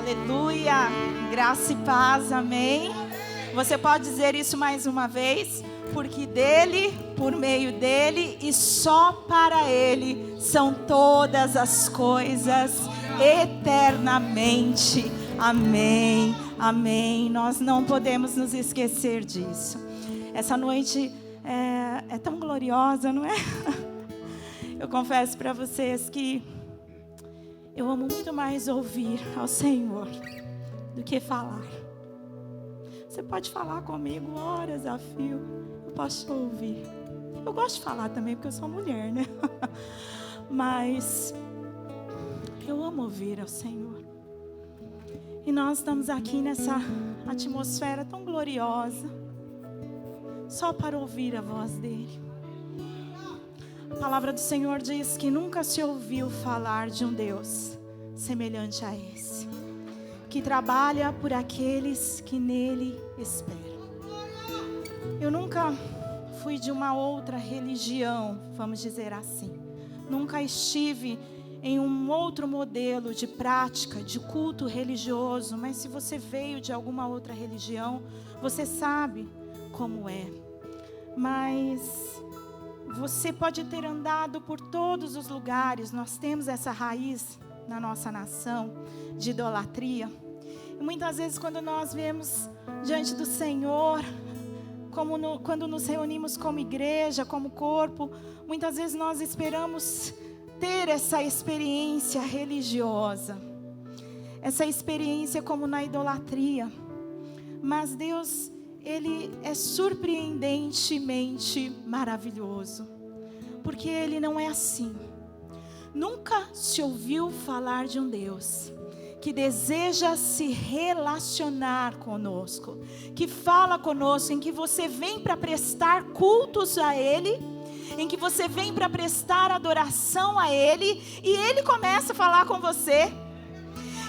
Aleluia, graça e paz, amém. Você pode dizer isso mais uma vez? Porque dele, por meio dele e só para ele são todas as coisas eternamente. Amém, amém. Nós não podemos nos esquecer disso. Essa noite é tão gloriosa, não é? Eu confesso para vocês que eu amo muito mais ouvir ao Senhor do que falar. Você pode falar comigo horas a fio, eu posso ouvir. Eu gosto de falar também porque eu sou mulher, né? Mas eu amo ouvir ao Senhor. E nós estamos aqui nessa atmosfera tão gloriosa, só para ouvir a voz dEle. A palavra do Senhor diz que nunca se ouviu falar de um Deus semelhante a esse, que trabalha por aqueles que nele esperam. Eu nunca fui de uma outra religião, vamos dizer assim. Nunca estive em um outro modelo de prática, de culto religioso. Mas se você veio de alguma outra religião, você sabe como é. Mas você pode ter andado por todos os lugares. Nós temos essa raiz na nossa nação de idolatria. E muitas vezes quando nós vemos diante do Senhor, quando nos reunimos como igreja, como corpo, muitas vezes nós esperamos ter essa experiência religiosa, essa experiência como na idolatria. Mas Deus, Ele é surpreendentemente maravilhoso, porque Ele não é assim. Nunca se ouviu falar de um Deus que deseja se relacionar conosco, que fala conosco, em que você vem para prestar cultos a Ele, em que você vem para prestar adoração a Ele, e Ele começa a falar com você.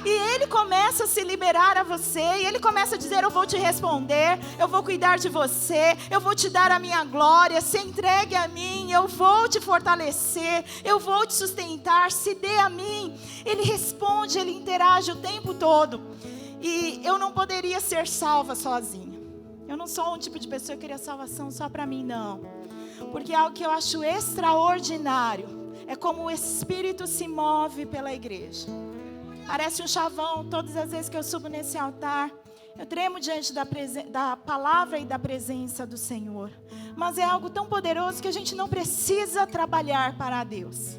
E Ele começa a se liberar a você. E Ele começa a dizer: eu vou te responder, eu vou cuidar de você, eu vou te dar a minha glória. Se entregue a mim, eu vou te fortalecer, eu vou te sustentar, se dê a mim. Ele responde, Ele interage o tempo todo. E eu não poderia ser salva sozinha. Eu não sou um tipo de pessoa que queria salvação só para mim, não. Porque algo que eu acho extraordinário é como o Espírito se move pela igreja. Parece um chavão. Todas as vezes que eu subo nesse altar, eu tremo diante da palavra e da presença do Senhor. Mas é algo tão poderoso que a gente não precisa trabalhar para Deus.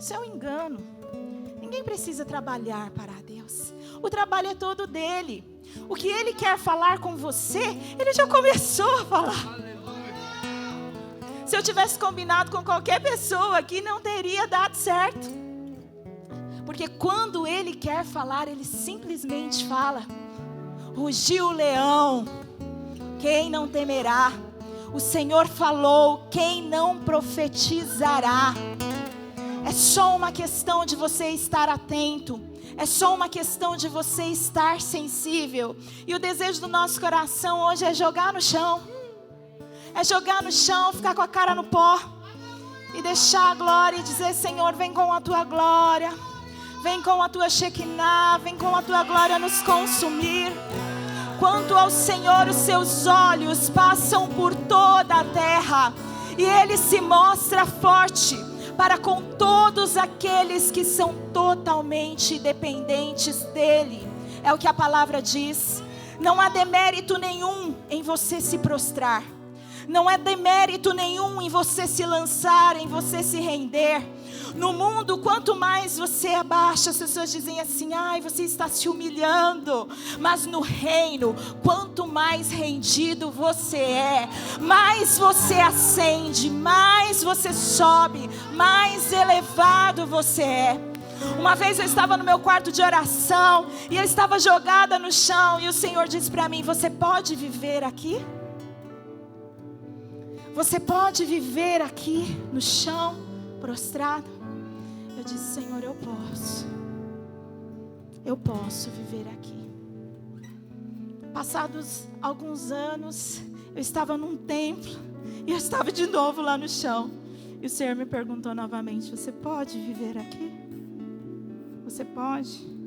Isso é um engano. Ninguém precisa trabalhar para Deus. O trabalho é todo dele. O que Ele quer falar com você, Ele já começou a falar. Se eu tivesse combinado com qualquer pessoa aqui, não teria dado certo. Porque quando Ele quer falar, Ele simplesmente fala. Rugiu o leão, quem não temerá? O Senhor falou, quem não profetizará? É só uma questão de você estar atento. É só uma questão de você estar sensível. E o desejo do nosso coração hoje é jogar no chão. É jogar no chão, ficar com a cara no pó. E deixar a glória e dizer: Senhor, vem com a Tua glória. Vem com a Tua Shekinah, vem com a Tua glória nos consumir. Quanto ao Senhor, os seus olhos passam por toda a terra, e Ele se mostra forte para com todos aqueles que são totalmente dependentes dEle. É o que a palavra diz. Não há demérito nenhum em você se prostrar. Não é demérito nenhum em você se lançar, em você se render. No mundo, quanto mais você abaixa, as pessoas dizem assim: ai, você está se humilhando. Mas no reino, quanto mais rendido você é, mais você ascende, mais você sobe, mais elevado você é. Uma vez eu estava no meu quarto de oração e eu estava jogada no chão, e o Senhor disse para mim: você pode viver aqui? Você pode viver aqui no chão, prostrado? Eu disse: Senhor, eu posso. Eu posso viver aqui. Passados alguns anos, eu estava num templo e eu estava de novo lá no chão. E o Senhor me perguntou novamente: você pode viver aqui? Você pode?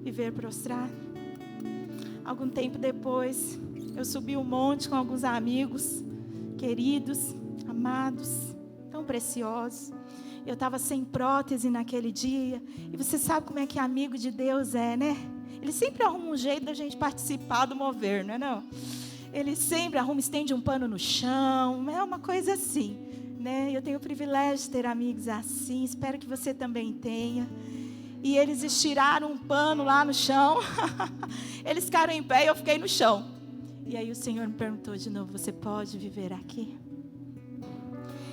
viver prostrado. Algum tempo depois, eu subi um monte com alguns amigos, queridos, amados, tão preciosos. Eu estava sem prótese naquele dia. E você sabe como é que amigo de Deus é, né? Ele sempre arruma um jeito da gente participar do mover, não é não? Ele sempre arruma, estende um pano no chão, é uma coisa assim, né? Eu tenho o privilégio de ter amigos assim, espero que você também tenha. E eles estiraram um pano lá no chão, eles ficaram em pé e eu fiquei no chão. E aí o Senhor me perguntou de novo, você pode viver aqui?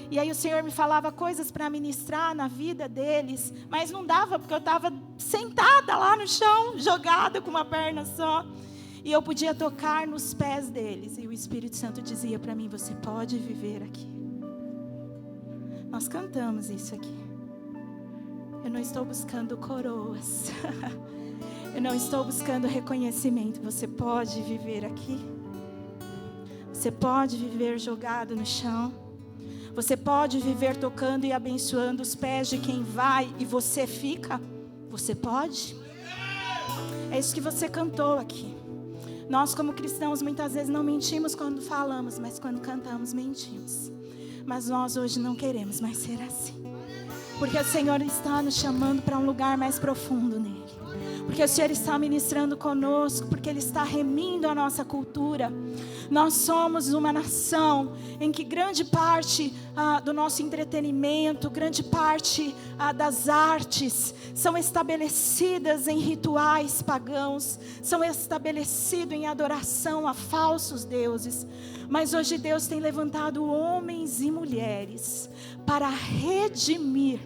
E aí o Senhor me falava coisas para ministrar na vida deles, mas não dava porque eu estava sentada lá no chão, jogada com uma perna só. E eu podia tocar nos pés deles. E o Espírito Santo dizia para mim, você pode viver aqui. Nós cantamos isso aqui. Eu não estou buscando coroas. Eu não estou buscando reconhecimento. Você pode viver aqui. Você pode viver jogado no chão. Você pode viver tocando e abençoando os pés de quem vai e você fica. Você pode? É isso que você cantou aqui. Nós como cristãos muitas vezes não mentimos quando falamos, mas quando cantamos mentimos. Mas nós hoje não queremos mais ser assim. Porque o Senhor está nos chamando para um lugar mais profundo nele. Porque o Senhor está ministrando conosco, porque Ele está remindo a nossa cultura. Nós somos uma nação em que grande parte do nosso entretenimento, grande parte das artes são estabelecidas em rituais pagãos, são estabelecidas em adoração a falsos deuses. Mas hoje Deus tem levantado homens e mulheres para redimir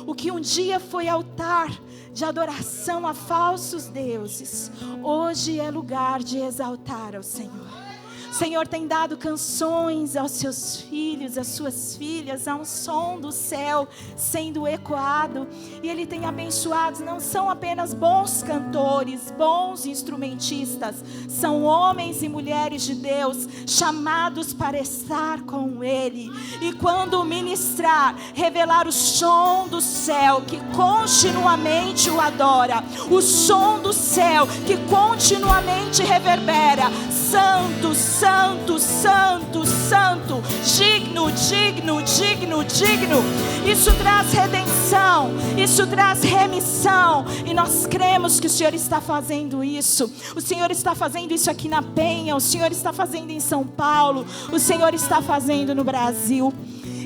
o que um dia foi altar de adoração a falsos deuses, hoje é lugar de exaltar ao Senhor. O Senhor tem dado canções aos seus filhos, às suas filhas, a um som do céu sendo ecoado. E Ele tem abençoado, não são apenas bons cantores, bons instrumentistas. São homens e mulheres de Deus, chamados para estar com Ele. E quando ministrar, revelar o som do céu, que continuamente o adora. O som do céu, que continuamente reverbera. Santo, santo, santo, santo, digno, digno, digno, digno. Isso traz redenção, isso traz remissão. E nós cremos que o Senhor está fazendo isso. O Senhor está fazendo isso aqui na Penha, o Senhor está fazendo em São Paulo, o Senhor está fazendo no Brasil.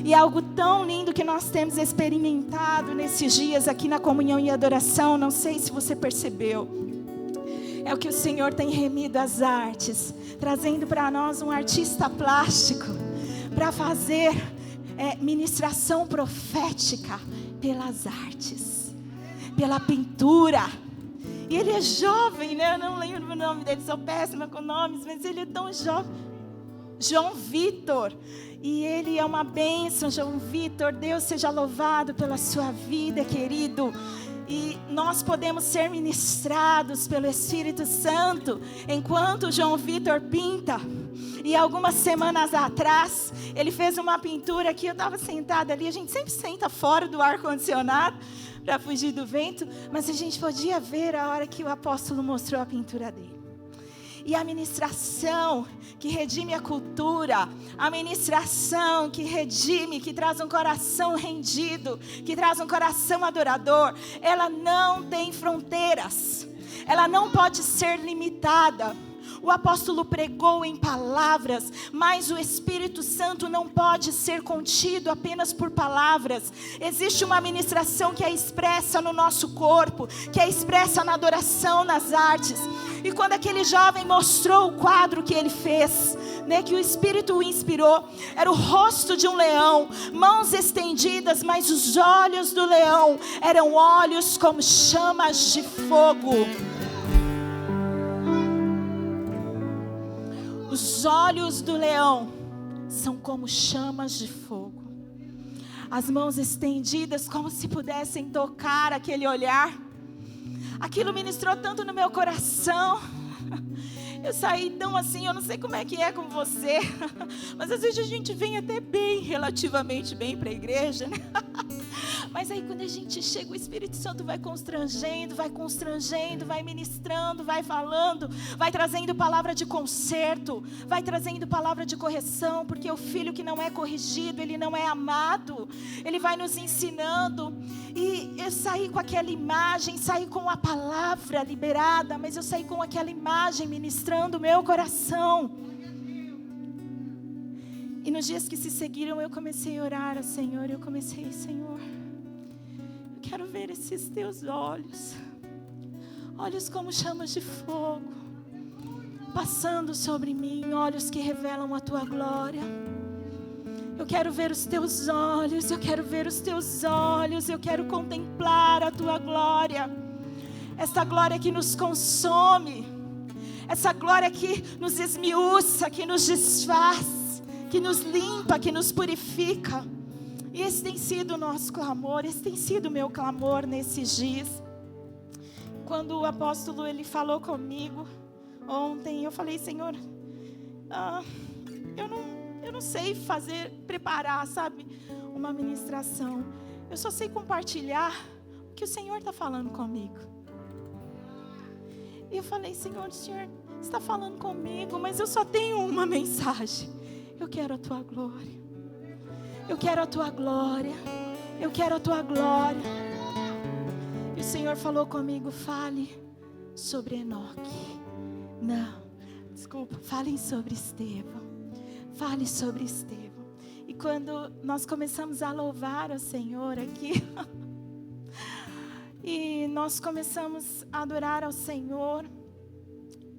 E é algo tão lindo que nós temos experimentado nesses dias aqui na comunhão e adoração. Não sei se você percebeu. É o que o Senhor tem remido as artes, trazendo para nós um artista plástico, para fazer ministração profética pelas artes, pela pintura. E ele é jovem, né? Eu não lembro o nome dele, sou péssima com nomes, mas ele é tão jovem. João Vitor. E ele é uma bênção, João Vitor. Deus seja louvado pela sua vida, querido. E nós podemos ser ministrados pelo Espírito Santo enquanto João Vitor pinta. E algumas semanas atrás, ele fez uma pintura que eu estava sentada ali. A gente sempre senta fora do ar-condicionado para fugir do vento. Mas a gente podia ver a hora que o apóstolo mostrou a pintura dele. E a ministração que redime a cultura, a ministração que redime, que traz um coração rendido, que traz um coração adorador, ela não tem fronteiras, ela não pode ser limitada. O apóstolo pregou em palavras, mas o Espírito Santo não pode ser contido apenas por palavras. Existe uma ministração que é expressa no nosso corpo, que é expressa na adoração, nas artes. E quando aquele jovem mostrou o quadro que ele fez, né, que o Espírito o inspirou, era o rosto de um leão, mãos estendidas, mas os olhos do leão eram olhos como chamas de fogo. Os olhos do leão são como chamas de fogo. As mãos estendidas como se pudessem tocar aquele olhar. Aquilo ministrou tanto no meu coração. Eu saí tão assim, eu não sei como é que é com você, mas às vezes a gente vem até bem, relativamente bem para a igreja, né? Mas aí quando a gente chega, o Espírito Santo vai constrangendo, vai ministrando, vai falando, vai trazendo palavra de conserto, vai trazendo palavra de correção, porque o filho que não é corrigido, ele não é amado. Ele vai nos ensinando. E eu saí com aquela imagem, saí com a palavra liberada, mas eu saí com aquela imagem ministrando o meu coração. E nos dias que se seguiram, eu comecei a orar ao Senhor. Eu comecei, Senhor, eu quero ver esses teus olhos. Olhos como chamas de fogo, passando sobre mim. Olhos que revelam a tua glória. Eu quero ver os teus olhos. Eu quero ver os teus olhos. Eu quero contemplar a tua glória. Essa glória que nos consome. Essa glória que nos esmiuça, que nos desfaz, que nos limpa, que nos purifica. E esse tem sido o nosso clamor, esse tem sido o meu clamor nesses dias. Quando o apóstolo ele falou comigo ontem, eu falei, Senhor, eu não sei preparar, sabe, uma ministração. Eu só sei compartilhar o que o Senhor está falando comigo. E eu falei, Senhor, o Senhor está falando comigo, mas eu só tenho uma mensagem. Eu quero a tua glória. Eu quero a tua glória. Eu quero a tua glória. E o Senhor falou comigo, fale sobre Enoque. Não, desculpa, falem sobre Estevão. Fale sobre Estevão. E quando nós começamos a louvar ao Senhor aqui, e nós começamos a adorar ao Senhor,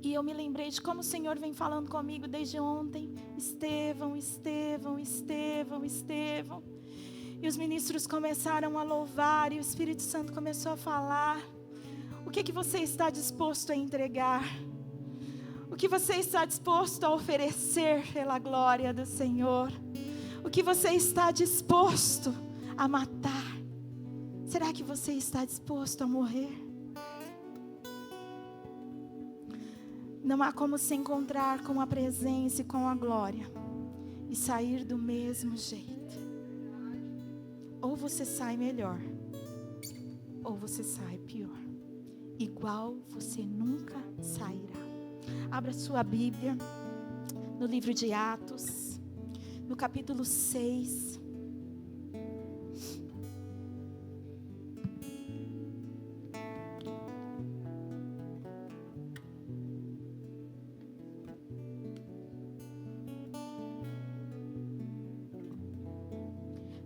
e eu me lembrei de como o Senhor vem falando comigo desde ontem. Estevão, Estevão, Estevão, Estevão. E os ministros começaram a louvar. E o Espírito Santo começou a falar. O que você está disposto a entregar? O que você está disposto a oferecer pela glória do Senhor? O que você está disposto a matar? Será que você está disposto a morrer? Não há como se encontrar com a presença e com a glória e sair do mesmo jeito. Ou você sai melhor, ou você sai pior. Igual você nunca sairá. Abra sua Bíblia no livro de Atos, no capítulo 6.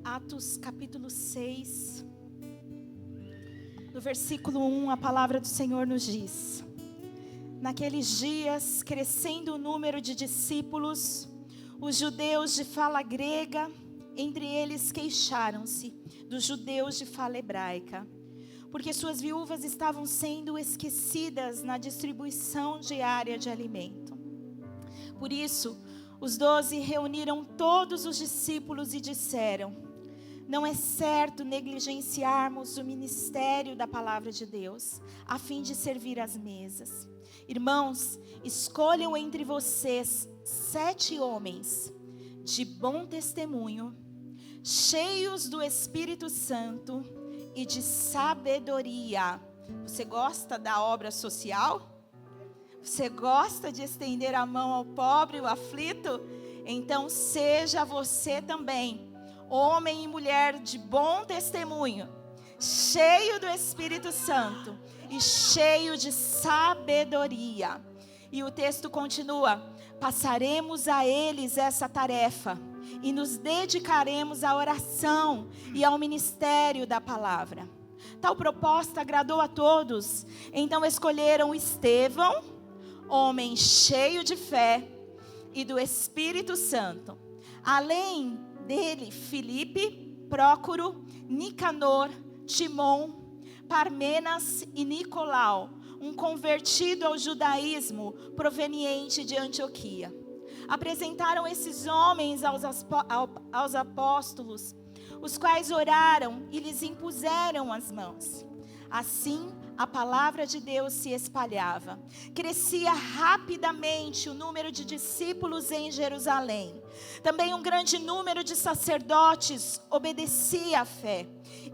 Atos capítulo 6, no versículo 1, a palavra do Senhor nos diz: naqueles dias, crescendo o número de discípulos, os judeus de fala grega, entre eles queixaram-se dos judeus de fala hebraica, porque suas viúvas estavam sendo esquecidas na distribuição diária de alimento. Por isso, os 12 reuniram todos os discípulos e disseram: não é certo negligenciarmos o ministério da palavra de Deus, a fim de servir às mesas. Irmãos, escolham entre vocês 7 homens de bom testemunho, cheios do Espírito Santo e de sabedoria. Você gosta da obra social? Você gosta de estender a mão ao pobre e ao aflito? Então seja você também homem e mulher de bom testemunho, cheio do Espírito Santo e cheio de sabedoria. E o texto continua: passaremos a eles essa tarefa e nos dedicaremos à oração e ao ministério da palavra. Tal proposta agradou a todos. Então escolheram Estevão, homem cheio de fé e do Espírito Santo. Além dele, Filipe, Prócoro, Nicanor, Timon, Parmenas e Nicolau, um convertido ao judaísmo proveniente de Antioquia. Apresentaram esses homens aos apóstolos, os quais oraram e lhes impuseram as mãos. Assim, a palavra de Deus se espalhava. Crescia rapidamente o número de discípulos em Jerusalém. Também um grande número de sacerdotes obedecia à fé.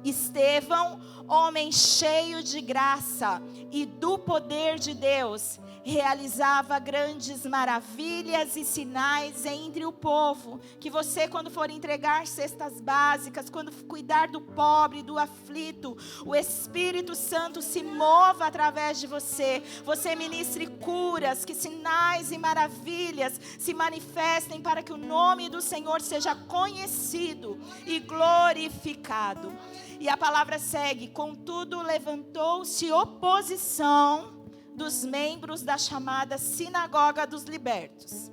Estevão, homem cheio de graça e do poder de Deus, realizava grandes maravilhas e sinais entre o povo. Que você, quando for entregar cestas básicas, quando cuidar do pobre, do aflito, o Espírito Santo se mova através de você. Você ministre curas, que sinais e maravilhas se manifestem para que o nome do Senhor seja conhecido e glorificado. E a palavra segue: contudo, levantou-se oposição dos membros da chamada Sinagoga dos Libertos,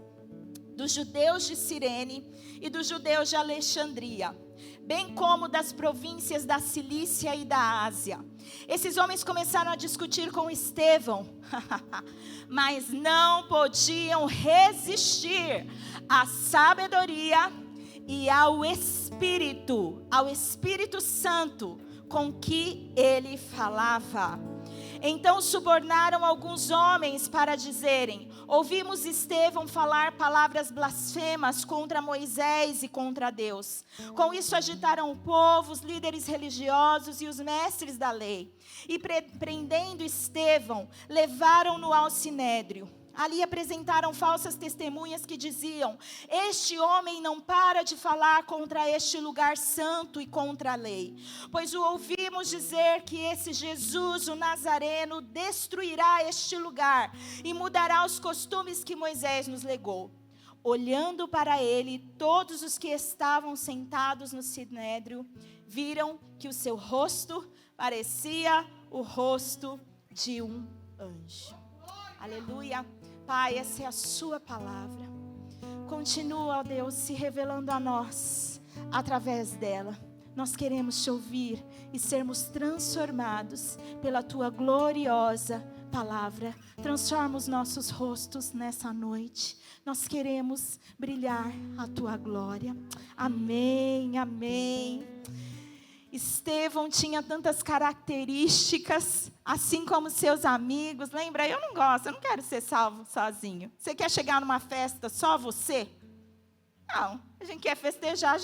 dos judeus de Cirene e dos judeus de Alexandria, bem como das províncias da Cilícia e da Ásia. Esses homens começaram a discutir com Estevão, mas não podiam resistir à sabedoria e ao Espírito Santo com que ele falava. Então subornaram alguns homens para dizerem: ouvimos Estevão falar palavras blasfemas contra Moisés e contra Deus. Com isso agitaram o povo, os líderes religiosos e os mestres da lei. E prendendo Estevão, levaram-no ao sinédrio. Ali apresentaram falsas testemunhas que diziam: este homem não para de falar contra este lugar santo e contra a lei. Pois o ouvimos dizer que esse Jesus, o Nazareno, destruirá este lugar e mudará os costumes que Moisés nos legou. Olhando para ele, todos os que estavam sentados no sinédrio viram que o seu rosto parecia o rosto de um anjo. Aleluia. Pai, essa é a sua palavra. Continua, ó Deus, se revelando a nós através dela. Nós queremos te ouvir e sermos transformados pela tua gloriosa palavra. Transforma os nossos rostos nessa noite. Nós queremos brilhar a tua glória. Amém, amém. Estevão tinha tantas características, assim como seus amigos. Lembra, eu não quero ser salvo sozinho. Você quer chegar numa festa só você? Não, a gente quer festejar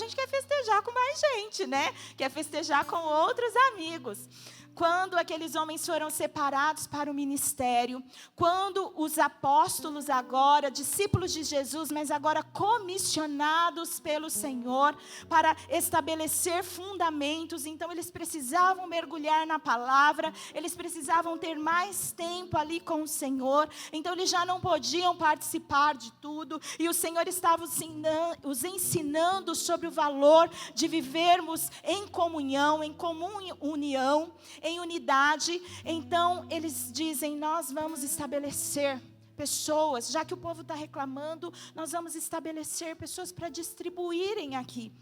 com mais gente, né? Quer festejar com outros amigos. Quando aqueles homens foram separados para o ministério, quando os apóstolos agora, discípulos de Jesus, mas agora comissionados pelo Senhor para estabelecer fundamentos, então eles precisavam mergulhar na palavra, eles precisavam ter mais tempo ali com o Senhor, então eles já não podiam participar de tudo, e o Senhor estava os ensinando sobre o valor de vivermos em comunhão, em comum união, em unidade. Então eles dizem: nós vamos estabelecer pessoas, já que o povo está reclamando, nós vamos estabelecer pessoas para distribuírem aqui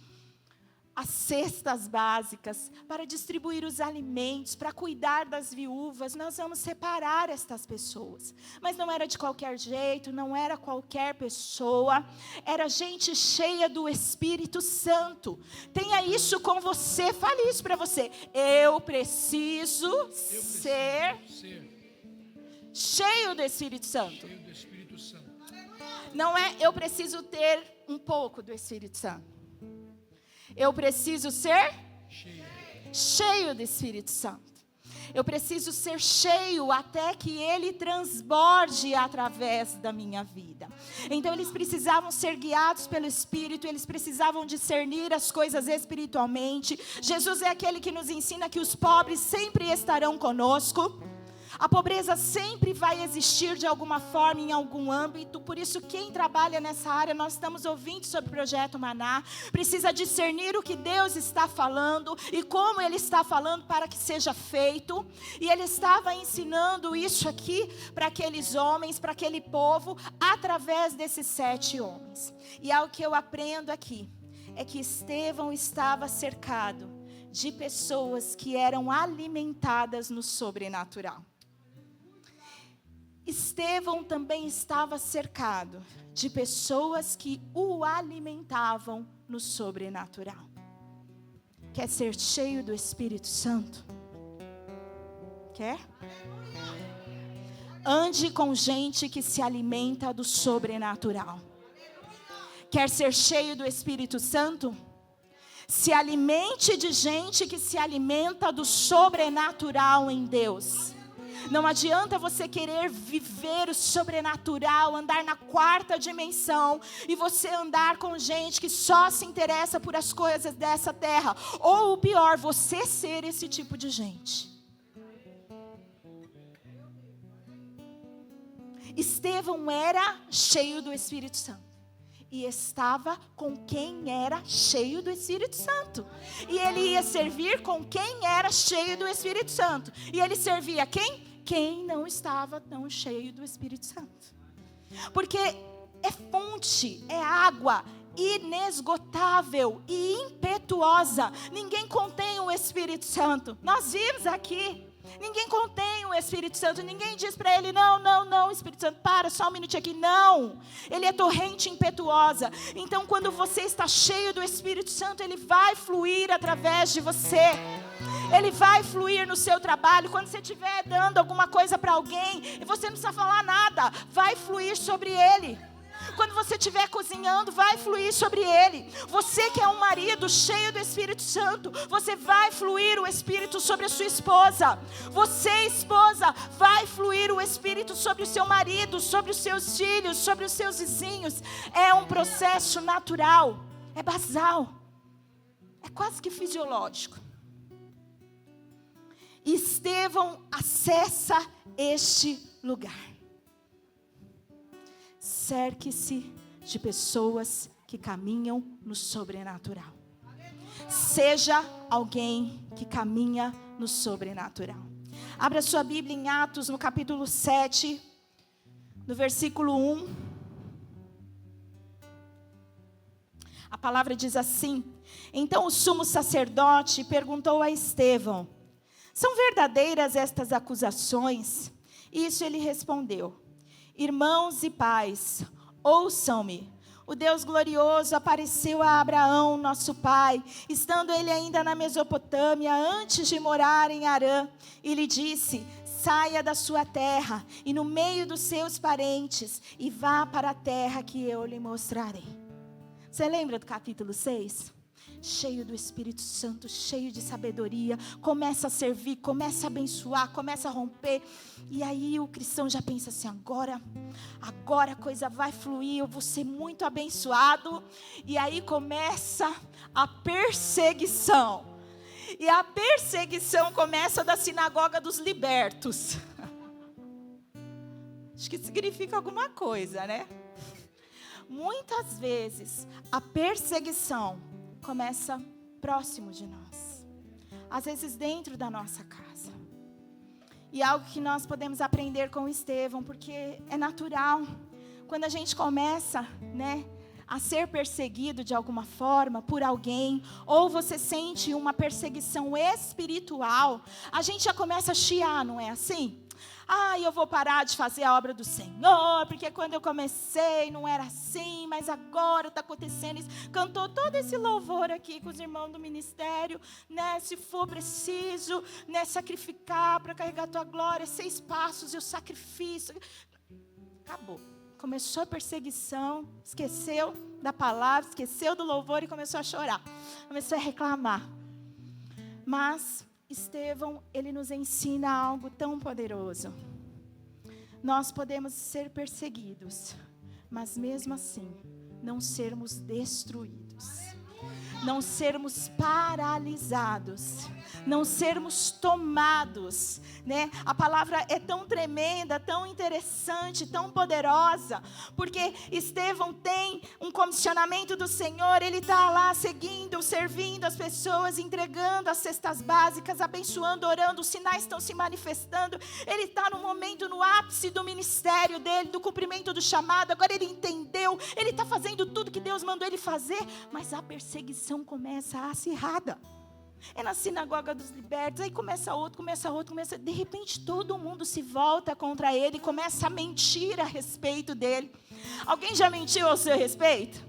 as cestas básicas, para distribuir os alimentos, para cuidar das viúvas. Nós vamos separar estas pessoas. Mas não era de qualquer jeito, não era qualquer pessoa, era gente cheia do Espírito Santo. Tenha isso com você, fale isso para você: eu preciso ser cheio do Espírito Santo. Não é eu preciso ter um pouco do Espírito Santo. Eu preciso ser cheio do Espírito Santo. Eu preciso ser cheio até que ele transborde através da minha vida. Então eles precisavam ser guiados pelo Espírito, eles precisavam discernir as coisas espiritualmente. Jesus é aquele que nos ensina que os pobres sempre estarão conosco. A pobreza sempre vai existir de alguma forma, em algum âmbito. Por isso, quem trabalha nessa área, nós estamos ouvindo sobre o Projeto Maná, precisa discernir o que Deus está falando e como Ele está falando para que seja feito. E Ele estava ensinando isso aqui para aqueles homens, para aquele povo, através desses 7 homens. E algo que eu aprendo aqui é que Estevão estava cercado de pessoas que eram alimentadas no sobrenatural. Estevão também estava cercado de pessoas que o alimentavam no sobrenatural. Quer ser cheio do Espírito Santo? Quer? Ande com gente que se alimenta do sobrenatural. Quer ser cheio do Espírito Santo? Se alimente de gente que se alimenta do sobrenatural em Deus. Não adianta você querer viver o sobrenatural, andar na quarta dimensão, e você andar com gente que só se interessa por as coisas dessa terra. Ou o pior, você ser esse tipo de gente. Estevão era cheio do Espírito Santo. E estava com quem era cheio do Espírito Santo. E ele ia servir com quem era cheio do Espírito Santo. E ele servia quem? Quem não estava tão cheio do Espírito Santo. Porque é fonte, é água inesgotável e impetuosa. Ninguém contém o Espírito Santo. Nós vimos aqui. Ninguém contém o Espírito Santo. Ninguém diz para ele, não, Espírito Santo, para só um minutinho aqui. Não, ele é torrente impetuosa. Então quando você está cheio do Espírito Santo, ele vai fluir através de você. Ele vai fluir no seu trabalho. Quando você estiver dando alguma coisa para alguém, e você não precisa falar nada, vai fluir sobre ele. Quando você estiver cozinhando, vai fluir sobre ele. Você que é um marido cheio do Espírito Santo, você vai fluir o Espírito sobre a sua esposa. Você, esposa, vai fluir o Espírito sobre o seu marido, sobre os seus filhos, sobre os seus vizinhos. É um processo natural, é basal, é quase que fisiológico. Estevão acessa este lugar. Cerque-se de pessoas que caminham no sobrenatural. Seja alguém que caminha no sobrenatural. Abra sua Bíblia em Atos, no capítulo 7, no versículo 1. A palavra diz assim: Então o sumo sacerdote perguntou a Estevão: São verdadeiras estas acusações? Isso ele respondeu: Irmãos e pais, ouçam-me. O Deus glorioso apareceu a Abraão, nosso pai, estando ele ainda na Mesopotâmia, antes de morar em Harã, e lhe disse: saia da sua terra e no meio dos seus parentes, e vá para a terra que eu lhe mostrarei. Você lembra do capítulo 6? Cheio do Espírito Santo, cheio de sabedoria, começa a servir, começa a abençoar, começa a romper. E aí o cristão já pensa assim, agora a coisa vai fluir, eu vou ser muito abençoado. E aí começa a perseguição. E a perseguição começa da sinagoga dos libertos. Acho que significa alguma coisa, né? Muitas vezes a perseguição começa próximo de nós, às vezes dentro da nossa casa. E algo que nós podemos aprender com Estevão, porque é natural, quando a gente começa, a ser perseguido de alguma forma por alguém, ou você sente uma perseguição espiritual, a gente já começa a chiar, não é assim? Eu vou parar de fazer a obra do Senhor, porque quando eu comecei não era assim, mas agora está acontecendo isso. Cantou todo esse louvor aqui com os irmãos do ministério, se for preciso, sacrificar para carregar a tua glória, 6 passos eu sacrifício. Acabou. Começou a perseguição, esqueceu da palavra, esqueceu do louvor e começou a chorar. Começou a reclamar. Mas Estevão, ele nos ensina algo tão poderoso. Nós podemos ser perseguidos, mas mesmo assim, não sermos destruídos. Não sermos paralisados. Não sermos tomados, A palavra é tão tremenda, tão interessante, tão poderosa, porque Estevão tem um comissionamento do Senhor, ele está lá seguindo, servindo as pessoas, entregando as cestas básicas, abençoando, orando, os sinais estão se manifestando, ele está no momento, no ápice do ministério dele, do cumprimento do chamado, agora ele entendeu, ele está fazendo tudo que Deus mandou ele fazer, mas a perseguição começa acirrada. É na sinagoga dos libertos, aí começa outro, de repente todo mundo se volta contra ele, começa a mentir a respeito dele. Alguém já mentiu ao seu respeito?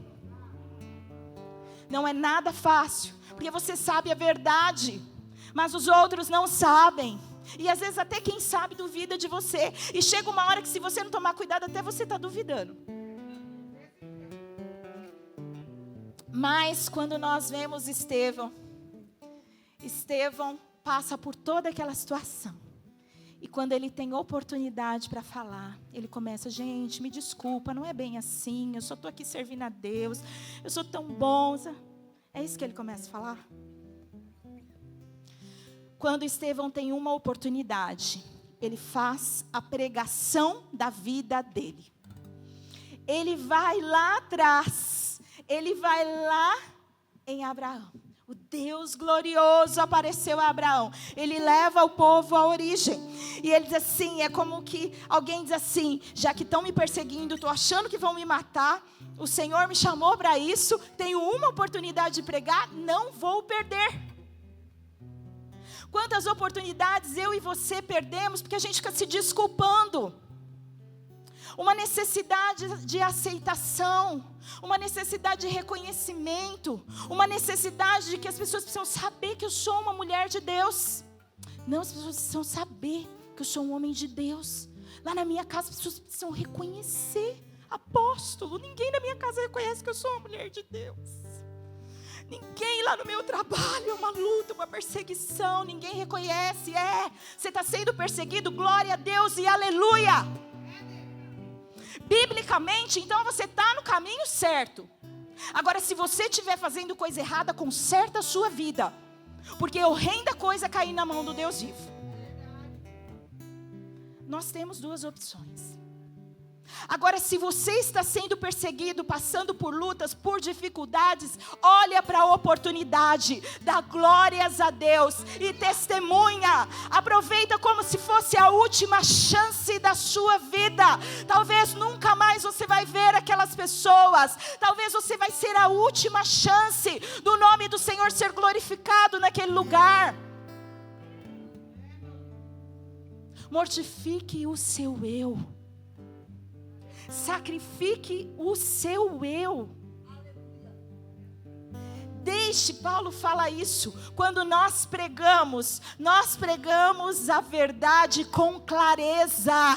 Não é nada fácil, porque você sabe a verdade, mas os outros não sabem. E às vezes até quem sabe duvida de você. E chega uma hora que se você não tomar cuidado, até você está duvidando. Mas quando nós vemos Estevão passa por toda aquela situação. E quando ele tem oportunidade para falar, ele começa: gente, me desculpa, não é bem assim, eu só estou aqui servindo a Deus, eu sou tão bom. É isso que ele começa a falar. Quando Estevão tem uma oportunidade, ele faz a pregação da vida dele. Ele vai lá atrás, ele vai lá em Abraão. O Deus glorioso apareceu a Abraão. Ele leva o povo à origem. E ele diz assim, é como que alguém diz assim: já que estão me perseguindo, estou achando que vão me matar, o Senhor me chamou para isso, tenho uma oportunidade de pregar, não vou perder. Quantas oportunidades eu e você perdemos porque a gente fica se desculpando. Uma necessidade de aceitação, uma necessidade de reconhecimento, uma necessidade de que as pessoas precisam saber que eu sou uma mulher de Deus. Não, as pessoas precisam saber que eu sou um homem de Deus. Lá na minha casa as pessoas precisam reconhecer. Apóstolo, ninguém na minha casa reconhece que eu sou uma mulher de Deus. Ninguém lá no meu trabalho, é uma luta, uma perseguição, ninguém reconhece. Você está sendo perseguido, glória a Deus e aleluia. Biblicamente, então você está no caminho certo. Agora, se você estiver fazendo coisa errada, conserta a sua vida. Porque é horrenda coisa cair na mão do Deus vivo. Nós temos duas opções. Agora, se você está sendo perseguido, passando por lutas, por dificuldades, olha para a oportunidade, dá glórias a Deus e testemunha. Aproveita como se fosse a última chance da sua vida. Talvez nunca mais você vai ver aquelas pessoas. Talvez você vai ser a última chance do nome do Senhor ser glorificado naquele lugar. Mortifique o seu eu. Sacrifique o seu eu. Deixe, Paulo fala isso. Quando nós pregamos a verdade com clareza.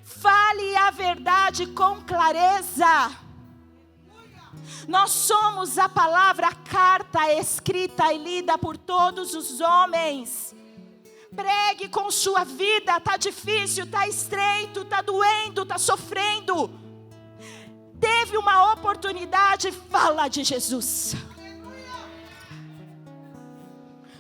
Fale a verdade com clareza. Nós somos a palavra, a carta escrita e lida por todos os homens. Pregue com sua vida. Está difícil, está estreito, está doendo, está sofrendo. Teve uma oportunidade, fala de Jesus.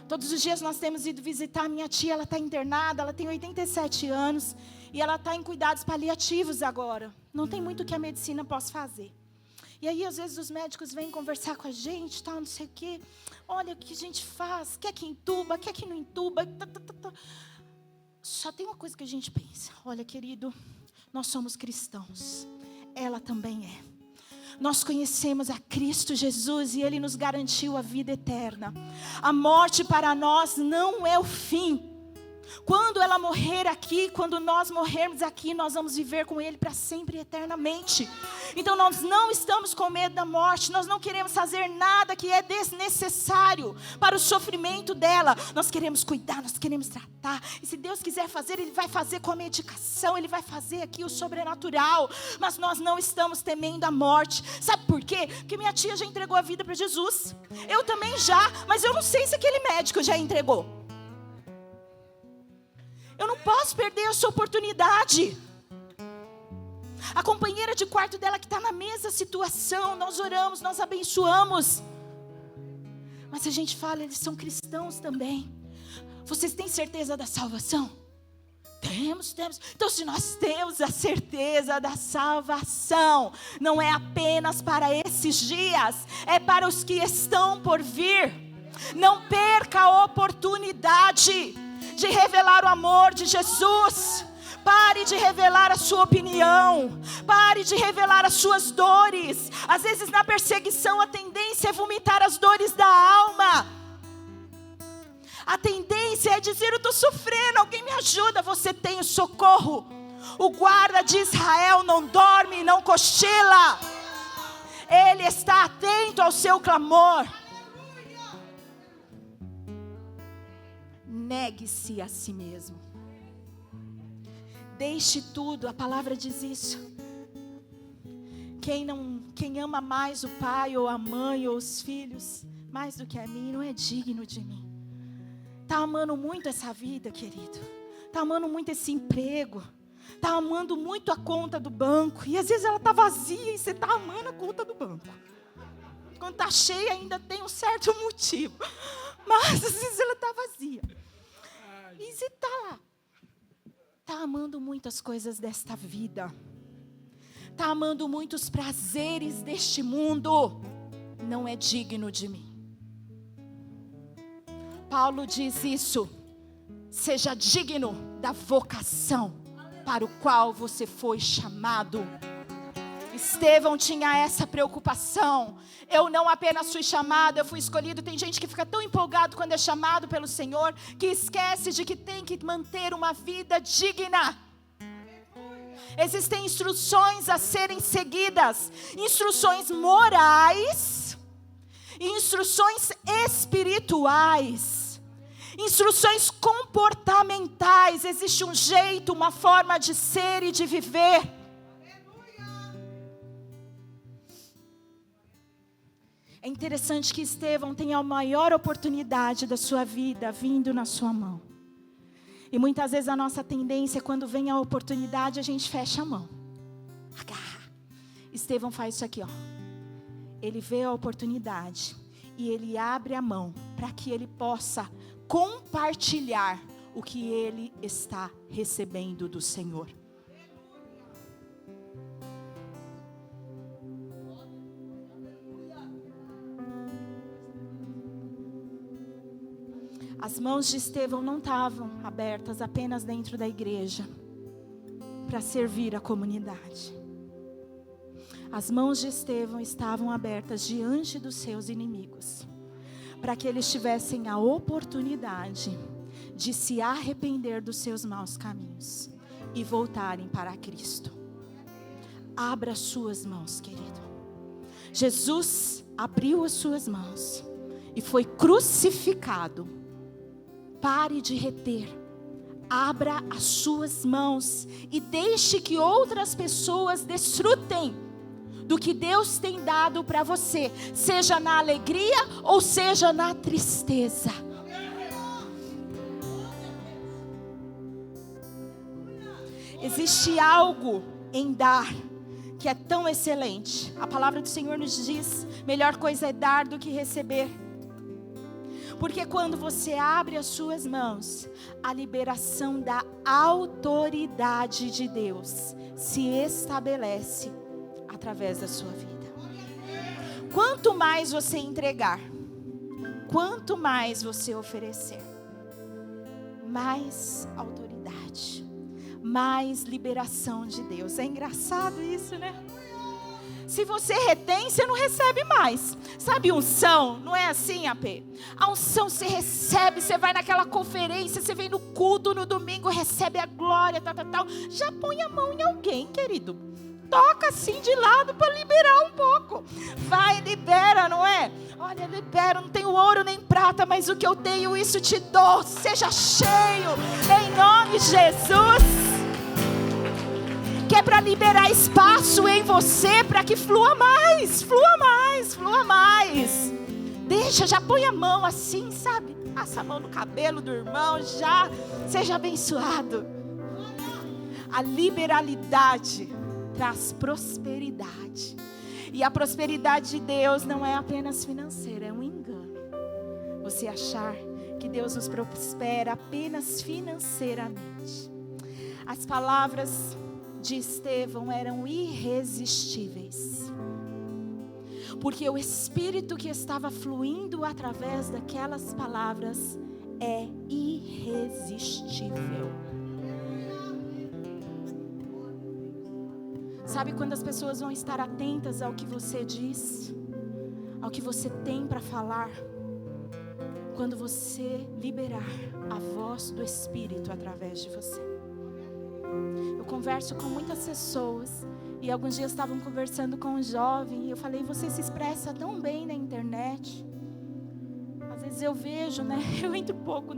Todos os dias nós temos ido visitar a minha tia. Ela está internada, ela tem 87 anos. E ela está em cuidados paliativos agora. Não tem muito que a medicina possa fazer. E aí, às vezes, os médicos vêm conversar com a gente, tal, não sei o quê. Olha o que a gente faz, quer que entuba, quer que não entuba. Só tem uma coisa que a gente pensa. Olha, querido, nós somos cristãos. Ela também é. Nós conhecemos a Cristo Jesus e Ele nos garantiu a vida eterna. A morte para nós não é o fim. Quando ela morrer aqui, quando nós morrermos aqui, nós vamos viver com Ele para sempre e eternamente. Então nós não estamos com medo da morte, nós não queremos fazer nada que é desnecessário para o sofrimento dela. Nós queremos cuidar, nós queremos tratar. E se Deus quiser fazer, Ele vai fazer com a medicação, Ele vai fazer aqui o sobrenatural. Mas nós não estamos temendo a morte. Sabe por quê? Porque minha tia já entregou a vida para Jesus. Eu também já, mas eu não sei se aquele médico já entregou. Eu não posso perder essa oportunidade. A companheira de quarto dela que está na mesma situação, nós oramos, nós abençoamos. Mas a gente fala, eles são cristãos também. Vocês têm certeza da salvação? Temos. Então, se nós temos a certeza da salvação, não é apenas para esses dias, é para os que estão por vir. Não perca a oportunidade de revelar o amor de Jesus. Pare de revelar a sua opinião. Pare de revelar as suas dores. Às vezes na perseguição a tendência é vomitar as dores da alma. A tendência é dizer: eu estou sofrendo, alguém me ajuda. Você tem o socorro. O guarda de Israel não dorme, não cochila. Ele está atento ao seu clamor. negue-se a si mesmo. Deixe tudo, a palavra diz isso. Quem ama mais o pai ou a mãe ou os filhos, mais do que a mim, não é digno de mim. Está amando muito essa vida, querido. Está amando muito esse emprego. Está amando muito a conta do banco. E às vezes ela está vazia e você está amando a conta do banco. Quando está cheia ainda tem um certo motivo. Mas às vezes ela está vazia. E você está lá. Está amando muito as coisas desta vida. Está amando muito os prazeres deste mundo. Não é digno de mim. Paulo diz isso. Seja digno da vocação para o qual você foi chamado. Estevão tinha essa preocupação. Eu não apenas fui chamado, eu fui escolhido. Tem gente que fica tão empolgado quando é chamado pelo Senhor, que esquece de que tem que manter uma vida digna. Existem instruções a serem seguidas, instruções morais, instruções espirituais, instruções comportamentais. Existe um jeito, uma forma de ser e de viver. É interessante que Estevão tenha a maior oportunidade da sua vida vindo na sua mão. E muitas vezes a nossa tendência, quando vem a oportunidade, a gente fecha a mão. Agarra. Estevão faz isso aqui, ó. Ele vê a oportunidade e ele abre a mão para que ele possa compartilhar o que ele está recebendo do Senhor. As mãos de Estevão não estavam abertas apenas dentro da igreja para servir a comunidade. As mãos de Estevão estavam abertas diante dos seus inimigos, para que eles tivessem a oportunidade de se arrepender dos seus maus caminhos e voltarem para Cristo. Abra as suas mãos, querido. Jesus abriu as suas mãos e foi crucificado. Pare de reter, abra as suas mãos e deixe que outras pessoas desfrutem do que Deus tem dado para você, seja na alegria ou seja na tristeza. Existe algo em dar que é tão excelente. A palavra do Senhor nos diz: melhor coisa é dar do que receber. Porque quando você abre as suas mãos, a liberação da autoridade de Deus se estabelece através da sua vida. Quanto mais você entregar, quanto mais você oferecer, mais autoridade, mais liberação de Deus. É engraçado isso, né? Se você retém, você não recebe mais. Sabe unção? Não é assim, AP? A unção você recebe, você vai naquela conferência, você vem no culto no domingo, recebe a glória, tal. Já põe a mão em alguém, querido. Toca assim de lado para liberar um pouco. Vai, libera, não é? Olha, libera, não tenho ouro nem prata, mas o que eu tenho, isso te dou. Seja cheio, em nome de Jesus. Que é para liberar espaço em você, para que flua mais, flua mais, flua mais. Deixa, já põe a mão assim, sabe? Passa a mão no cabelo do irmão, já, seja abençoado. A liberalidade traz prosperidade. E a prosperidade de Deus não é apenas financeira, é um engano. Você achar que Deus nos prospera apenas financeiramente. As palavras de Estevão eram irresistíveis, porque o Espírito que estava fluindo através daquelas palavras é irresistível. Sabe quando as pessoas vão estar atentas ao que você diz, ao que você tem para falar? Quando você liberar a voz do Espírito através de você. Eu converso com muitas pessoas e alguns dias estavam conversando com um jovem e eu falei: você se expressa tão bem na internet, vezes eu vejo, né? Eu entro pouco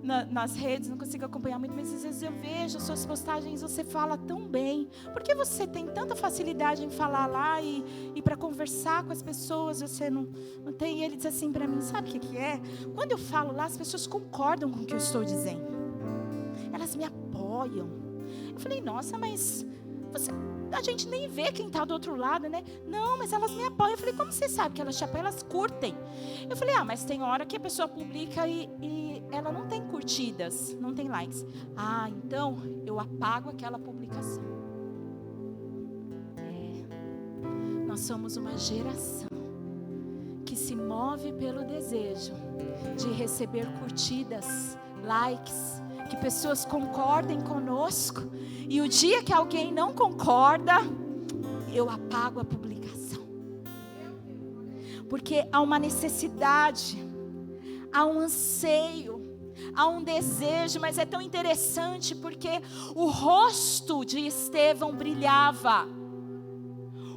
nas redes, não consigo acompanhar muito, mas às vezes eu vejo as suas postagens, você fala tão bem. Por que você tem tanta facilidade em falar lá e para conversar com as pessoas, você não tem? E ele diz assim para mim, sabe o que é? Quando eu falo lá, as pessoas concordam com o que eu estou dizendo. Elas me apoiam. Eu falei, nossa, mas a gente nem vê quem está do outro lado, né? Não, mas elas me apoiam. Eu falei, como você sabe que elas te apoiam? Elas curtem. Eu falei, mas tem hora que a pessoa publica e ela não tem curtidas, não tem likes. Então eu apago aquela publicação. Nós somos uma geração que se move pelo desejo de receber curtidas, likes, que pessoas concordem conosco, e o dia que alguém não concorda, eu apago a publicação. Porque há uma necessidade, há um anseio, há um desejo, mas é tão interessante porque o rosto de Estevão brilhava.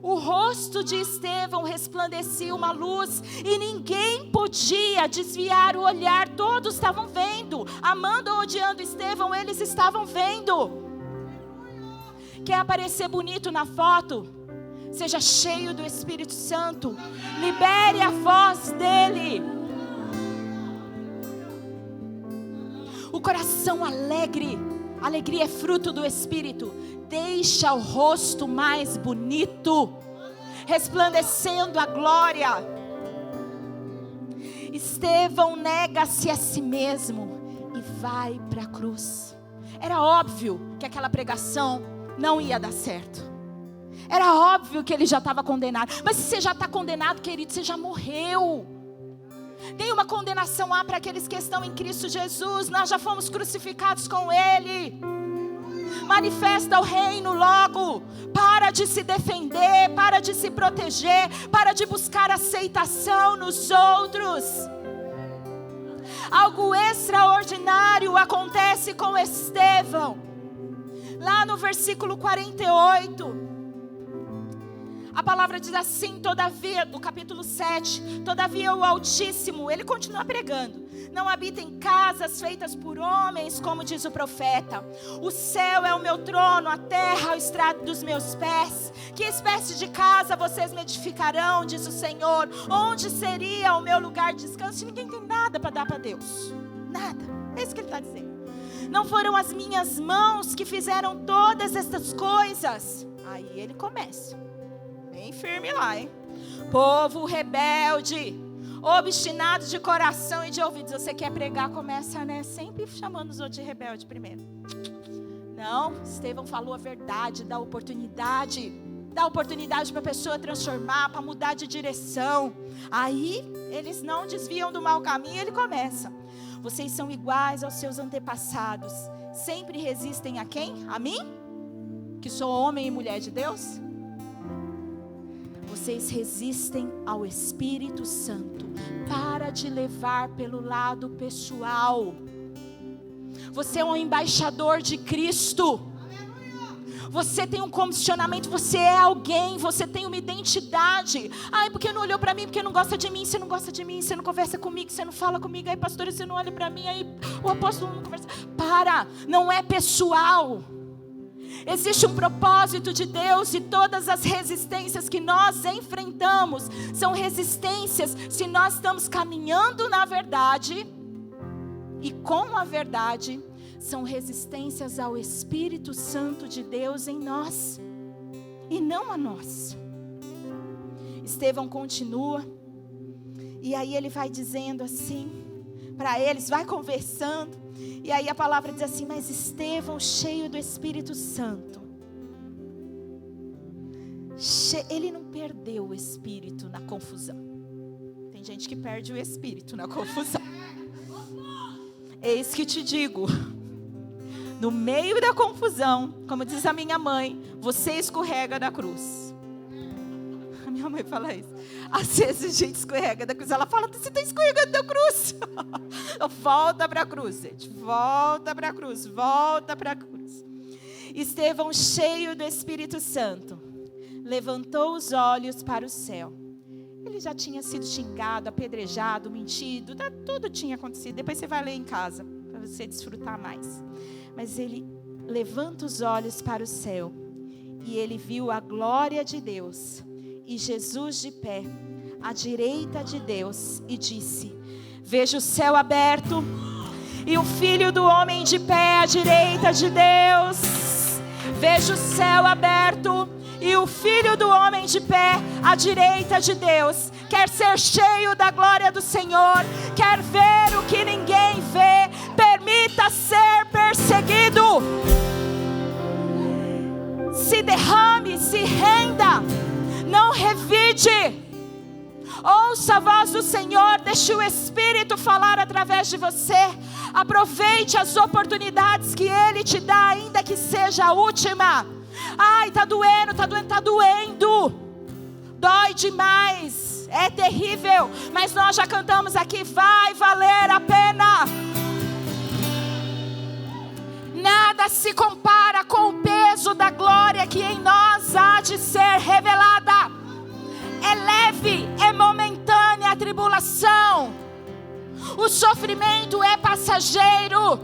O rosto de Estevão resplandecia uma luz e ninguém podia desviar o olhar. Todos estavam vendo, amando ou odiando Estevão, eles estavam vendo. Quer aparecer bonito na foto? Seja cheio do Espírito Santo. Libere a voz dele. O coração alegre. Alegria é fruto do Espírito. Deixa o rosto mais bonito, resplandecendo a glória. Estevão nega-se a si mesmo e vai para a cruz. Era óbvio que aquela pregação não ia dar certo. Era óbvio que ele já estava condenado. Mas se você já está condenado, querido, você já morreu. Tem uma condenação para aqueles que estão em Cristo Jesus. Nós já fomos crucificados com Ele. Manifesta o reino logo. Para de se defender, para de se proteger, para de buscar aceitação nos outros. Algo extraordinário acontece com Estevão. Lá no versículo 48. A palavra diz assim, todavia, do capítulo 7, todavia o Altíssimo, ele continua pregando, não habita em casas feitas por homens, como diz o profeta. O céu é o meu trono, a terra é o estrado dos meus pés. Que espécie de casa vocês me edificarão, diz o Senhor? Onde seria o meu lugar de descanso? Ninguém tem nada para dar para Deus, nada, é isso que ele está dizendo. Não foram as minhas mãos que fizeram todas essas coisas? Aí ele começa. Bem firme lá, hein? Povo rebelde, obstinado de coração e de ouvidos. Você quer pregar, começa, né? Sempre chamando os outros de rebelde primeiro. Não, Estevão falou a verdade, dá oportunidade para a pessoa transformar, para mudar de direção. Aí, eles não desviam do mau caminho, ele começa. Vocês são iguais aos seus antepassados. Sempre resistem a quem? A mim? Que sou homem e mulher de Deus? Vocês resistem ao Espírito Santo. Para de levar pelo lado pessoal. Você é um embaixador de Cristo. Você tem um comissionamento, você é alguém, você tem uma identidade. Porque não olhou para mim, porque não gosta de mim, você não gosta de mim, você não conversa comigo, você não fala comigo, aí pastor, você não olha para mim, aí o apóstolo não conversa. Não é pessoal. Existe um propósito de Deus e todas as resistências que nós enfrentamos são resistências se nós estamos caminhando na verdade e com a verdade, são resistências ao Espírito Santo de Deus em nós e não a nós. Estevão continua e aí ele vai dizendo assim para eles, vai conversando. E aí a palavra diz assim, mas Estevão, cheio do Espírito Santo, ele não perdeu o Espírito na confusão. Tem gente que perde o Espírito na confusão. Eis que te digo, no meio da confusão, como diz a minha mãe, você escorrega da cruz. A minha mãe fala isso. Às vezes a gente escorrega da cruz. Ela fala, você está escorregando da cruz. Volta para a cruz, gente. Volta para a cruz. Volta para a cruz. Estevão, cheio do Espírito Santo, levantou os olhos para o céu Ele já tinha sido xingado, apedrejado, mentido, tudo tinha acontecido. Depois você vai ler em casa, para você desfrutar mais. Mas ele levanta os olhos para o céu, e ele viu a glória de Deus, e Jesus de pé, à direita de Deus, e disse: vejo o céu aberto, e o Filho do Homem de pé à direita de Deus. Vejo o céu aberto, e o Filho do Homem de pé à direita de Deus. Quer ser cheio da glória do Senhor, quer ver o que ninguém vê, permita ser perseguido. Se derrame, se renda, não revide. Ouça a voz do Senhor, deixe o Espírito falar através de você. Aproveite as oportunidades que Ele te dá, ainda que seja a última. Ai, tá doendo, tá doendo. Dói demais, é terrível. Mas nós já cantamos aqui, vai valer a pena. Nada se compara com o peso da glória que em nós há de ser revelada. É leve, é momentânea a tribulação. O sofrimento é passageiro.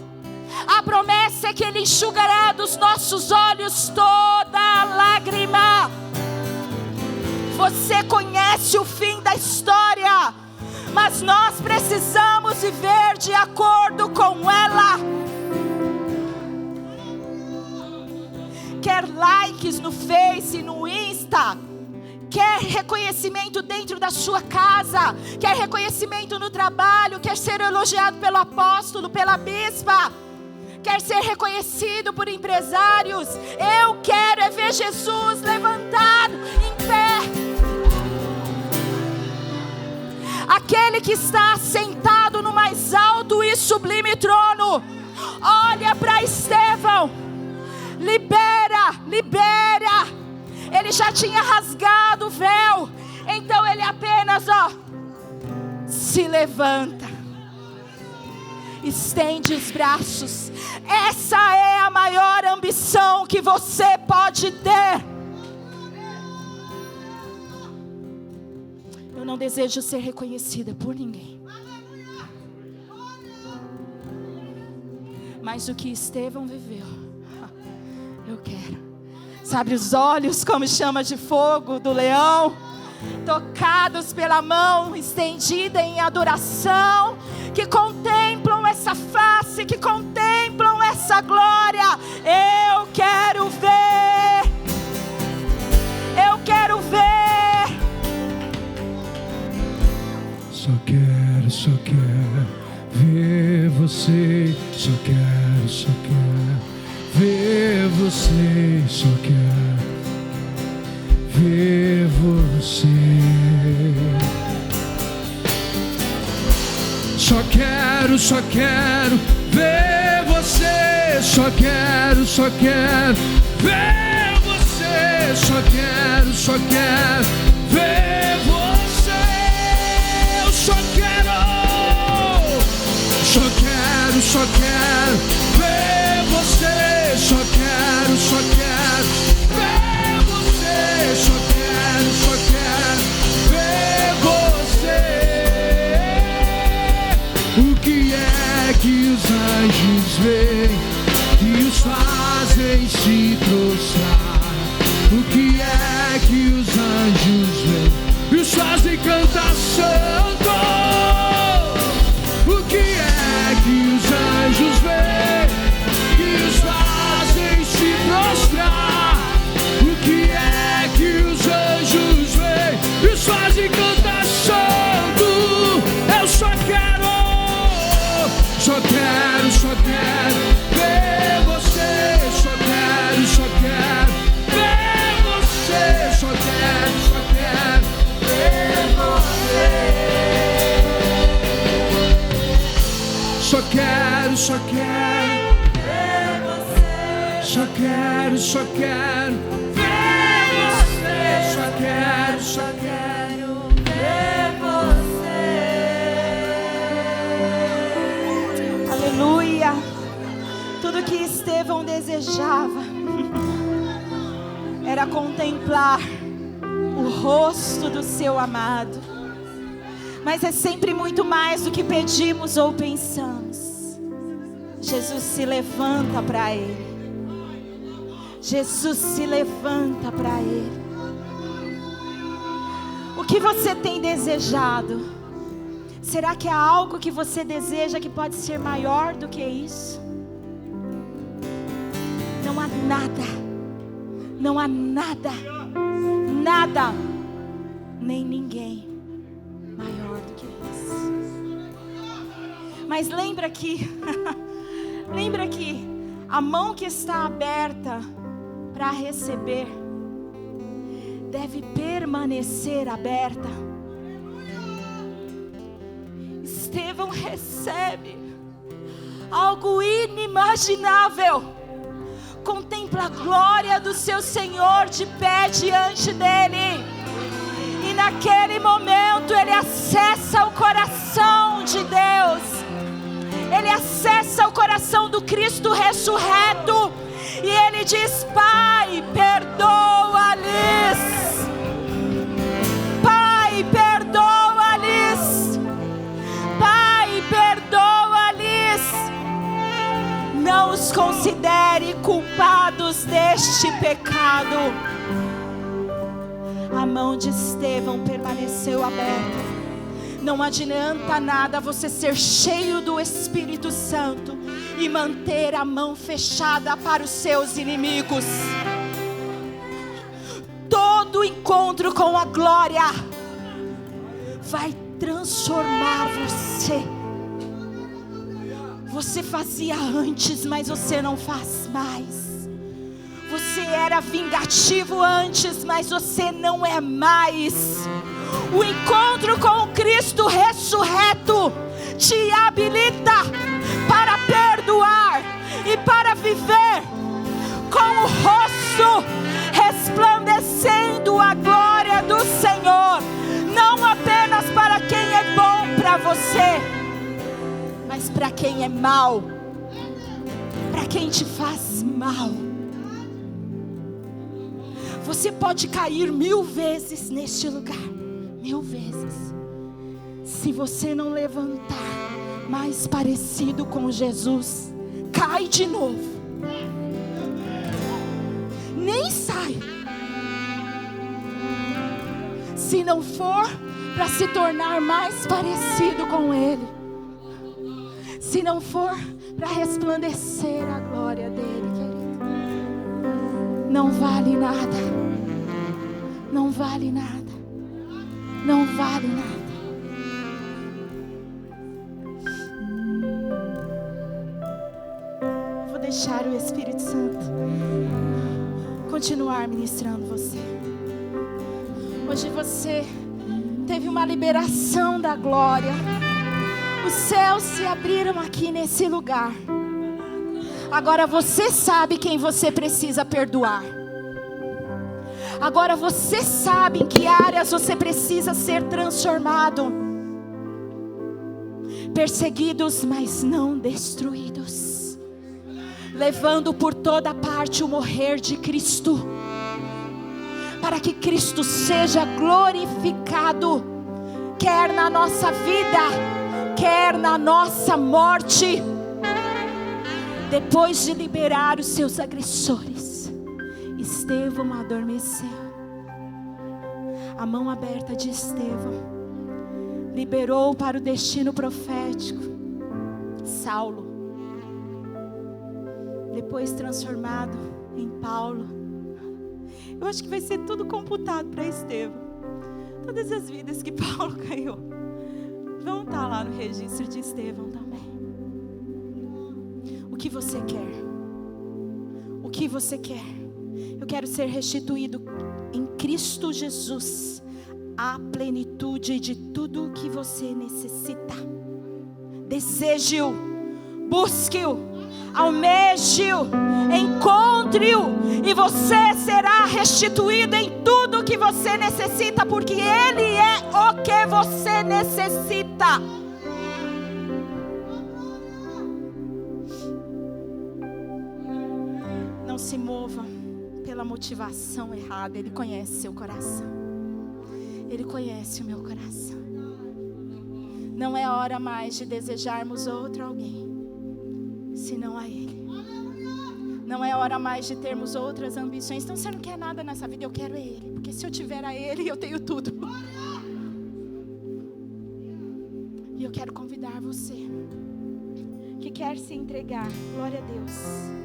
A promessa é que Ele enxugará dos nossos olhos toda lágrima. Você conhece o fim da história, mas nós precisamos viver de acordo com ela. Quer likes no Face, no Insta, quer reconhecimento dentro da sua casa, quer reconhecimento no trabalho, quer ser elogiado pelo apóstolo, pela bispa, quer ser reconhecido por empresários. Eu quero é ver Jesus levantado em pé. Aquele que está sentado no mais alto e sublime trono. Olha para Estevão. Libera, libera. Ele já tinha rasgado o véu. Então ele apenas, se levanta. Estende os braços. Essa é a maior ambição que você pode ter. Eu não desejo ser reconhecida por ninguém. Mas o que Estevão viveu, eu quero. Sabe os olhos como chama de fogo do leão, tocados pela mão estendida em adoração, que contemplam essa face, que contemplam essa glória. Eu quero ver. Eu quero ver. Só quero ver você. Só quero ver você. Só quero ver você. Só quero ver você. Só quero ver você. Só quero ver você. Eu só quero ver você. Só quero ver você. Só quero ver você. O que é que os anjos veem, que os fazem se prostrar? O que é que os anjos veem e os fazem cantar santo? O que é que os anjos veem, que os fazem se prostrar? O que é que os anjos veem e os fazem cantar santo? Eu só quero ver você. Só quero ver você. Só quero ver você. Só quero ver você. Só quero ver você. Só quero ver você. Aleluia. Tudo que Estevão desejava era contemplar o rosto do seu amado. Mas é sempre muito mais do que pedimos ou pensamos. Jesus se levanta para Ele. Jesus se levanta para Ele. O que você tem desejado? Será que há algo que você deseja que pode ser maior do que isso? Não há nada. Não há nada. Nada. Nem ninguém maior do que isso. Mas lembra que a mão que está aberta para receber deve permanecer aberta. Estevão recebe algo inimaginável. Contempla a glória do seu Senhor de pé diante dele. E naquele momento ele acessa o coração de Deus. Ele acessa o coração do Cristo ressurreto. E ele diz: Pai, perdoa-lhes. Pai, perdoa-lhes. Pai, perdoa-lhes. Não os considere culpados deste pecado. A mão de Estevão permaneceu aberta. Não adianta nada você ser cheio do Espírito Santo e manter a mão fechada para os seus inimigos. Todo encontro com a glória vai transformar você. Você fazia antes, mas você não faz mais. Você era vingativo antes, mas você não é mais. O encontro com o Cristo ressurreto te habilita para perdoar e para viver com o rosto resplandecendo a glória do Senhor. Não apenas para quem é bom para você, mas para quem é mal, para quem te faz mal. Você pode cair 1000 vezes neste lugar, 1000 vezes. Se você não levantar mais parecido com Jesus, cai de novo. Nem sai. Se não for para se tornar mais parecido com Ele. Se não for para resplandecer a glória dele, querido. Não vale nada. Não vale nada. Não vale nada. Vou deixar o Espírito Santo continuar ministrando você. Hoje você teve uma liberação da glória. Os céus se abriram aqui nesse lugar. Agora você sabe quem você precisa perdoar. Agora você sabe em que áreas você precisa ser transformado. Perseguidos, mas não destruídos. Levando por toda parte o morrer de Cristo. Para que Cristo seja glorificado. Quer na nossa vida, quer na nossa morte. Depois de liberar os seus agressores, Estevão adormeceu. A mão aberta de Estevão liberou para o destino profético Saulo, depois transformado em Paulo. Eu acho que vai ser tudo computado para Estevão. Todas as vidas que Paulo ganhou vão estar lá no registro de Estevão também. O que você quer? O que você quer? Eu quero ser restituído em Cristo Jesus à plenitude de tudo o que você necessita. Deseje-o, busque-o, almeje-o, encontre-o, e você será restituído em tudo o que você necessita, porque Ele é o que você necessita. Não se mova pela motivação errada. Ele conhece seu coração. Ele conhece o meu coração. Não é hora mais de desejarmos outro alguém, senão a Ele. Não é hora mais de termos outras ambições. Então você não quer nada nessa vida, eu quero Ele. Porque se eu tiver a Ele, eu tenho tudo. E eu quero convidar você que quer se entregar. Glória a Deus.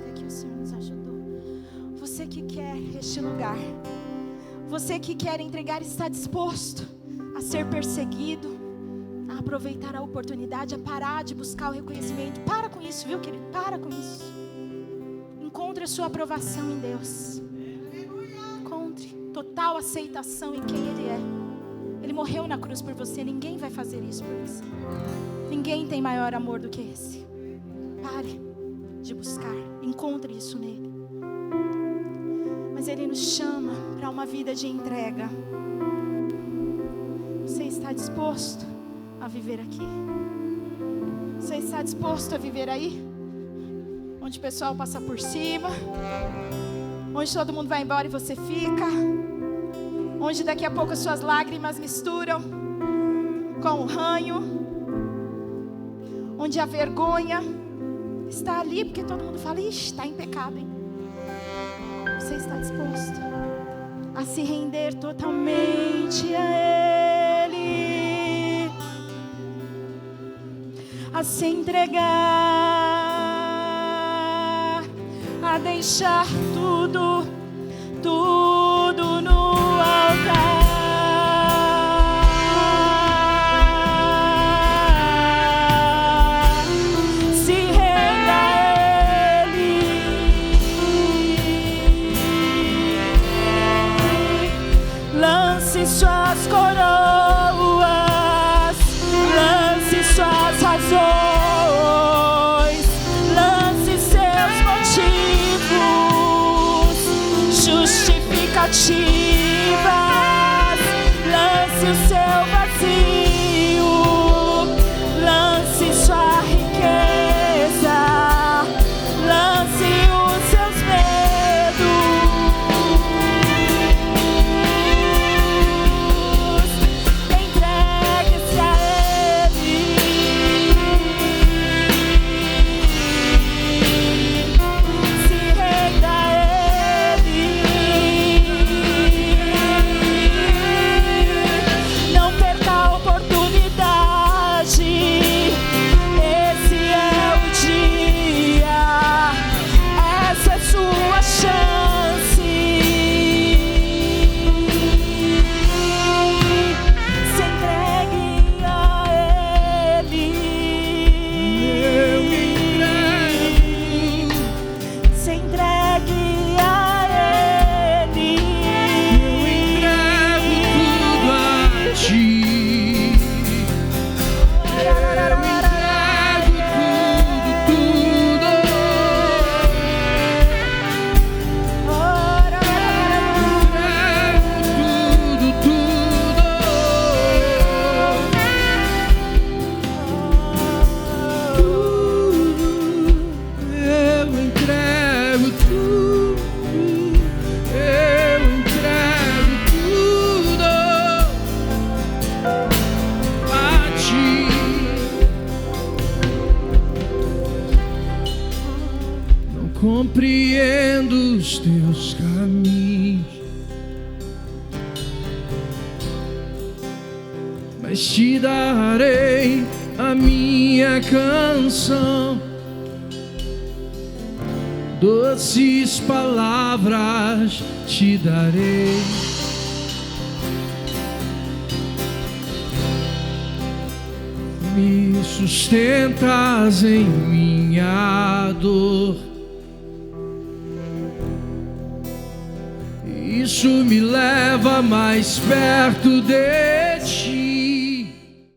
Até que o Senhor nos ajudou. Você que quer este lugar. Você que quer entregar e está disposto a ser perseguido, a aproveitar a oportunidade, a parar de buscar o reconhecimento. Para com isso, viu, querido? Para com isso. Encontre a sua aprovação em Deus. Encontre total aceitação em quem Ele é. Ele morreu na cruz por você. Ninguém vai fazer isso por você. Ninguém tem maior amor do que esse. Pare de buscar. Encontre isso nele. Mas Ele nos chama para uma vida de entrega. Você está disposto a viver aqui? Você está disposto a viver aí? Onde o pessoal passa por cima, onde todo mundo vai embora e você fica, onde daqui a pouco as suas lágrimas misturam com o ranho, onde a vergonha está ali porque todo mundo fala, ixi, está em pecado, hein? Você está disposto a se render totalmente a Ele, a se entregar, a deixar tudo no altar. Se renda a Ele, lance suas coroas, lance suas razões, lance seus motivos, justificativas, lance o seu vazio, lance sua riqueza, lance os seus medos, entregue-se a Ele, se renda a Ele. Não perca a oportunidade, esse é o dia, essa é sua chance. Se entregue a Ele, se entregue a Ele. Tudo a ti. Eu entrego tudo. Eu entrego tudo. Eu entrego tudo a ti. Não compreendo os teus caminhos, mas te darei a minha canção. Doces palavras te darei. Me sustentas em minha dor. Isso me leva mais perto de ti.